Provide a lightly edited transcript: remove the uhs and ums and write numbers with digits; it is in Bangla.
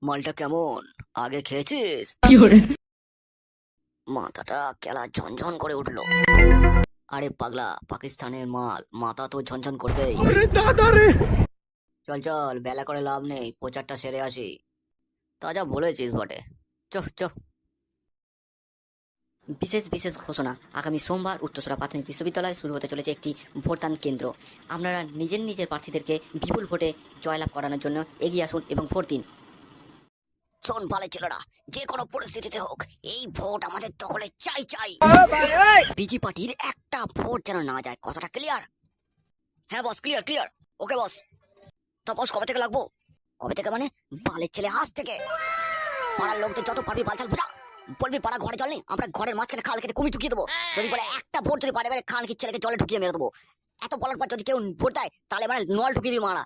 মালটা কেমন? আগে খেয়েছিস? মাথাটা কেলা ঝনঝন করে উঠলো। আরে পাগলা, পাকিস্তানের মাল, মাথা তো ঝনঝন করবেই। চল চল, বেলা করে লাভ নেই, প্রচারটা সেরে আসি। তা যা বলেছিস বটে। চ চ। বিশেষ বিশেষ ঘোষণা, আগামী সোমবার উত্তরসূরা প্রাথমিক বিশ্ববিদ্যালয়ে শুরু হতে চলেছে একটি ভোটদান কেন্দ্র। আপনারা নিজের নিজের প্রার্থীদেরকে বিপুল ভোটে জয়লাভ করানোর জন্য এগিয়ে আসুন এবং ভোট দিন। শোন ভালো ছেলেরা, যে কোনো পরিস্থিতিতে হোক এই ভোট আমাদের দখলে চাই চাই। বিজি পার্টির একটা ভোট যেন না যায়, কথাটা ক্লিয়ার? হ্যাঁ বস, ক্লিয়ার ক্লিয়ার। ওকে বস। তা বস, কবে থেকে লাগবো? কবে থেকে মানে? বালের ছেলে, আজ থেকে। পাড়ার লোকদের যত পারবি বালছাল বোঝা। বলবি পাড়া ঘরে জল নেই, আমরা ঘরের মাঝখানে খাল কেটে কুমি ঢুকিয়ে দেবো। যদি বলে একটা ভোট যদি পারে খান কি ছেলেকে জলে ঢুকিয়ে মেরে দেবো। এত বলার পর যদি কেউ ভোট দেয় তাহলে মানে নল ঢুকিয়ে দিবি মারা।